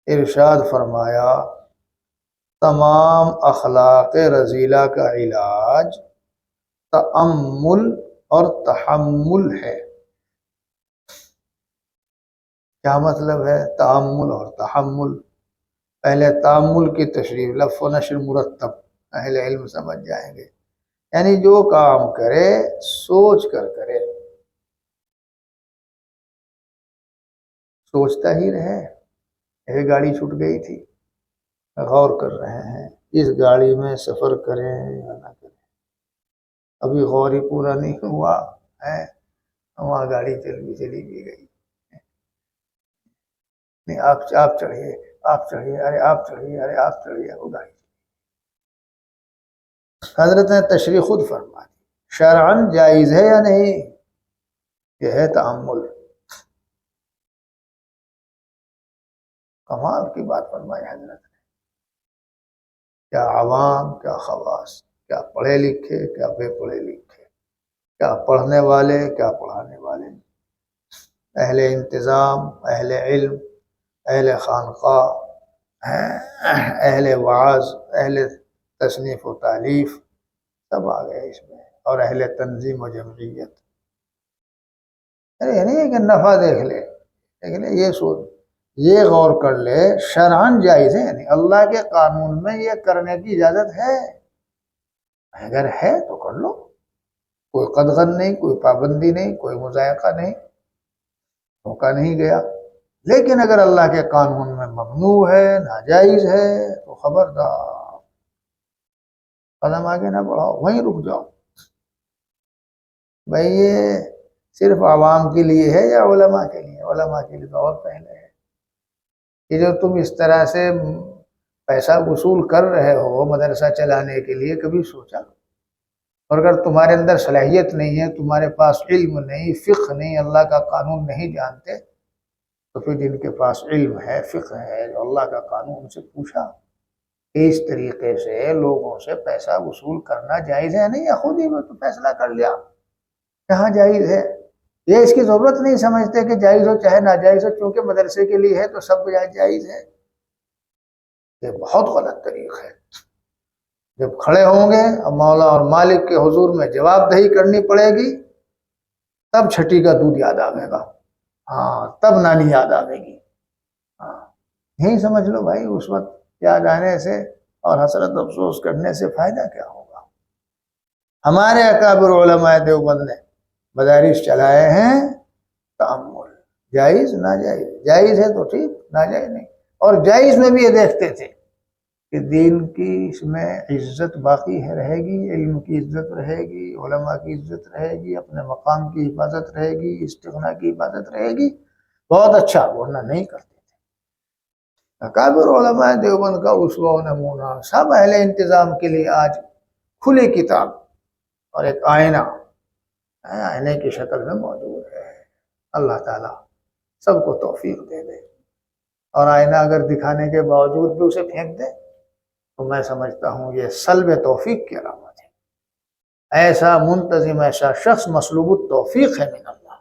ارشاد فرمایا تمام اخلاق رذیلہ کا علاج تأمل اور تحمل ہے۔ کیا مطلب ہے تأمل اور تحمل؟ پہلے تأمل کی تشریح لف و نشر مرتب، اہل علم سمجھ جائیں گے، یعنی جو کام کرے سوچ کر کرے، سوچتا ہی رہے۔ ایک گاڑی چھوٹ گئی تھی، غور کر رہے ہیں اس گاڑی میں سفر کریں یا نہ کریں، ابھی غور ہی پورا نہیں ہوا ہے، وہاں گاڑی چلی بھی گئی۔ نہیں آپ چڑھیے، آپ چڑھیے، ارے آپ چڑھیے، ارے آپ چڑھیے، وہ گاڑی۔ حضرت نے تشریح خود فرما دی، شرعاً جائز ہے یا نہیں؟ یہ ہے تأمل۔ کمال کی بات فرمائی حضرت نے، کیا عوام، کیا خواص، کیا پڑھے لکھے، کیا بے پڑھے لکھے، کیا پڑھنے والے، کیا پڑھانے والے، اہل انتظام، اہل علم، اہل خانقاہ، اہل وعظ، اہل تصنیف و تالیف، سب آ گئے اس میں، اور اہل تنظیم و جمعیت۔ یہ نہیں کہ نفع دیکھ لے، یہ سوچ، یہ غور کر لے شرعاً جائز ہے، یعنی اللہ کے قانون میں یہ کرنے کی اجازت ہے، اگر ہے تو کر لو، کوئی قدغن نہیں، کوئی پابندی نہیں، کوئی مضائقہ نہیں، موقع نہیں گیا۔ لیکن اگر اللہ کے قانون میں ممنوع ہے، ناجائز ہے، تو خبردار قدم آگے نہ بڑھاؤ، وہیں رک جاؤ۔ بھئی یہ صرف عوام کے لیے ہے یا علماء کے لیے؟ علماء کے لیے تو اور پہلے ہے۔ کہ جو تم اس طرح سے پیسہ وصول کر رہے ہو مدرسہ چلانے کے لیے، کبھی سوچا؟ اور اگر تمہارے اندر صلاحیت نہیں ہے، تمہارے پاس علم نہیں، فقہ نہیں، اللہ کا قانون نہیں جانتے، تو پھر جن کے پاس علم ہے، فقہ ہے، جو اللہ کا قانون، ان سے پوچھا کہ اس طریقے سے لوگوں سے پیسہ وصول کرنا جائز ہے نہیں، یا خود ہی میں تو فیصلہ کر لیا کہاں جائز ہے؟ یہ اس کی ضرورت نہیں سمجھتے کہ جائز ہو چاہے ناجائز ہو، چونکہ مدرسے کے لیے ہے تو سب جائز ہے۔ یہ بہت غلط طریقہ ہے۔ جب کھڑے ہوں گے اب مولا اور مالک کے حضور میں جواب دہی کرنی پڑے گی، تب چھٹی کا دودھ یاد آئے گا، ہاں تب نانی یاد آئے گی۔ ہاں یہی سمجھ لو بھائی، اس وقت یاد آنے سے اور حسرت افسوس کرنے سے فائدہ کیا ہوگا؟ ہمارے اکابر علماء دیوبند نے مدارس چلائے ہیں، تأمل، جائز ناجائز، جائز ہے تو ٹھیک، ناجائز نہیں۔ اور جائز میں بھی یہ دیکھتے تھے کہ دین کی اس میں عزت باقی ہے، رہے گی، علم کی عزت رہے گی، علماء کی عزت رہے گی، اپنے مقام کی حفاظت رہے گی، استغنا کی حفاظت رہے گی، بہت اچھا، ورنہ نہیں کرتے تھے۔ اکابر علماء دیوبند کا اسوہ و نمونہ، سب اہل انتظام کے لیے آج کھلی کتاب اور ایک آئینہ، آئینے کی شکل میں موجود ہے۔ اللہ تعالیٰ سب کو توفیق دے دے۔ اور آئینہ اگر دکھانے کے باوجود بھی اسے پھینک دے تو میں سمجھتا ہوں یہ سلب توفیق کی علامت ہے۔ ایسا منتظم، ایسا شخص مسلوب التوفیق ہے من اللہ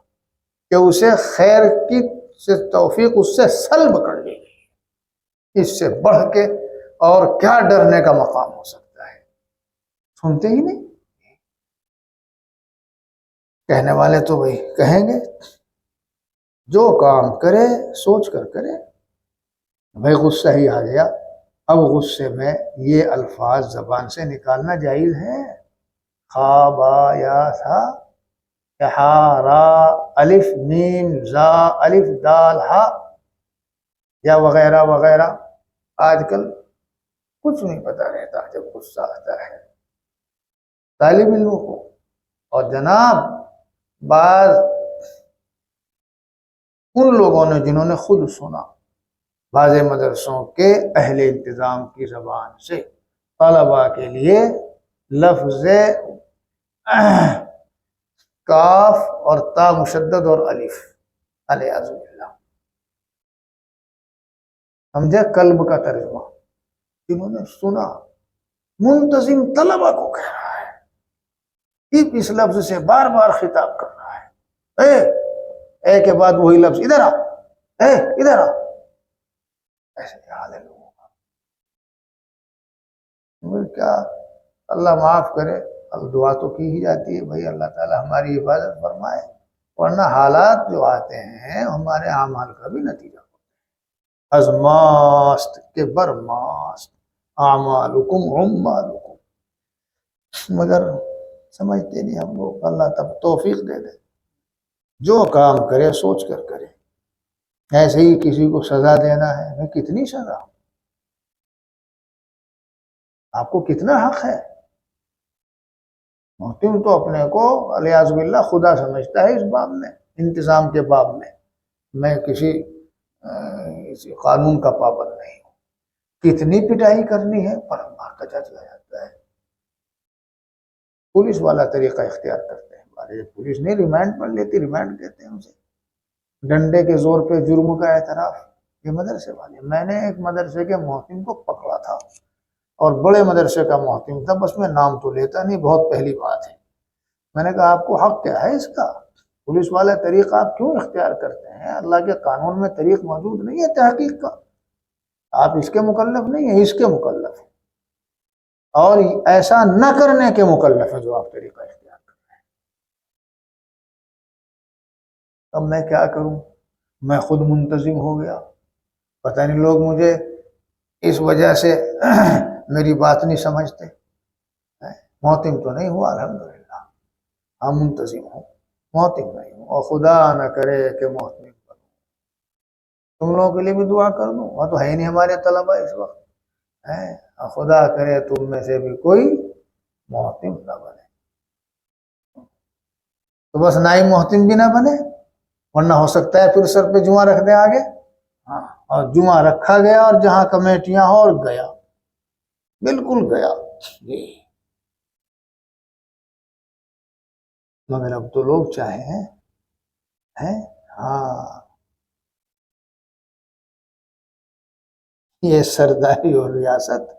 کہ اسے خیر کی سے توفیق اس سے سلب کر لی گئی۔ اس سے بڑھ کے اور کیا ڈرنے کا مقام ہو سکتا ہے؟ سنتے ہی نہیں، کہنے والے تو وہی کہیں گے، جو کام کرے سوچ کر کرے۔ بھائی غصہ ہی آ گیا، اب غصے میں یہ الفاظ زبان سے نکالنا جائز ہے؟ خا با یا تھا، ہا را الف میم زا الف دال ہا، یا وغیرہ وغیرہ۔ آج کل کچھ نہیں پتا رہتا جب غصہ آتا ہے طالب علموں کو۔ اور جناب بعض ان لوگوں نے جنہوں نے خود سنا، بعض مدرسوں کے اہل انتظام کی زبان سے طلباء کے لیے لفظ کاف اور تا مشدد اور الف، الیاذ باللہ، سمجھے، قلب کا ترجمہ، جنہوں نے سنا، منتظم طلباء کو کہہ رہا ہے، اس لفظ سے بار بار خطاب کر رہا ہے، اے کے بعد وہی لفظ، ادھر آ، اے ادھر آ، ایسے حال ہے لوگوں کا. مگر کیا، اللہ معاف کرے. اب دعا تو کی ہی جاتی ہے بھائی اللہ تعالیٰ ہماری حفاظت فرمائے، ورنہ حالات جو آتے ہیں ہمارے اعمال کا بھی نتیجہ ہوتا ہے. ازماست کے برماست اعمالکم عمالکم. مگر سمجھتے نہیں ہم لوگ. اللہ تب توفیق دے دے. جو کام کرے سوچ کر کرے. ایسے ہی کسی کو سزا دینا ہے، میں کتنی سزا، آپ کو کتنا حق ہے. محتم تو اپنے کو الیاذ باللہ خدا سمجھتا ہے اس باب میں، انتظام کے باب میں. میں کسی قانون کا پابند نہیں ہوں. کتنی پٹائی کرنی ہے پر اللہ کا چلا جاتا ہے. پولیس والا طریقہ اختیار کرتے ہیں. ہمارے پولیس نہیں ریمانڈ پر لیتی، ریمانڈ کہتے ہیں اسے. ڈنڈے کے زور پہ جرم کا اعتراف. یہ مدرسے والے، میں نے ایک مدرسے کے محتم کو پکڑا تھا، اور بڑے مدرسے کا محتم تھا، بس میں نام تو لیتا نہیں، بہت پہلی بات ہے. میں نے کہا آپ کو حق کیا ہے اس کا؟ پولیس والا طریقہ آپ کیوں اختیار کرتے ہیں؟ اللہ کے قانون میں طریق موجود نہیں ہے تحقیق کا. آپ اس کے مکلف نہیں ہیں، اس کے مکلف ہیں، اور ایسا نہ کرنے کے مکلف ہیں جو آپ طریقہ اختیار کر رہے ہیں. اب میں کیا کروں؟ میں خود منتظم ہو گیا. پتہ نہیں لوگ مجھے اس وجہ سے میری بات نہیں سمجھتے. محتم تو نہیں ہوا الحمدللہ، ہاں منتظم ہوں، محتم نہیں ہوں. اور خدا نہ کرے کہ محتم بنوں. تم لوگوں کے لیے بھی دعا کر دوں، وہ تو ہے نہیں ہمارے طلبہ اس وقت. خدا کرے تم میں سے بھی کوئی محتم نہ بنے. تو بس نائب محتم بھی نہ بنے، ورنہ ہو سکتا ہے پھر سر پہ جمعہ رکھ دیں آگے. ہاں، اور جمعہ رکھا گیا اور جہاں کمیٹیاں ہوں اور گیا، بالکل گیا جی. مگر اب تو لوگ چاہیں ہیں. ہاں، یہ سرداری اور ریاست.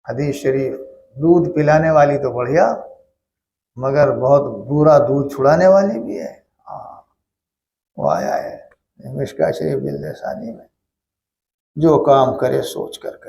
حدیث شریف، دودھ پلانے والی تو بڑھیا، مگر بہت برا دودھ چھڑانے والی بھی ہے. ہاں، وہ آیا ہے مشکا شریف جلد ثانی میں. جو کام کرے سوچ کر کرے.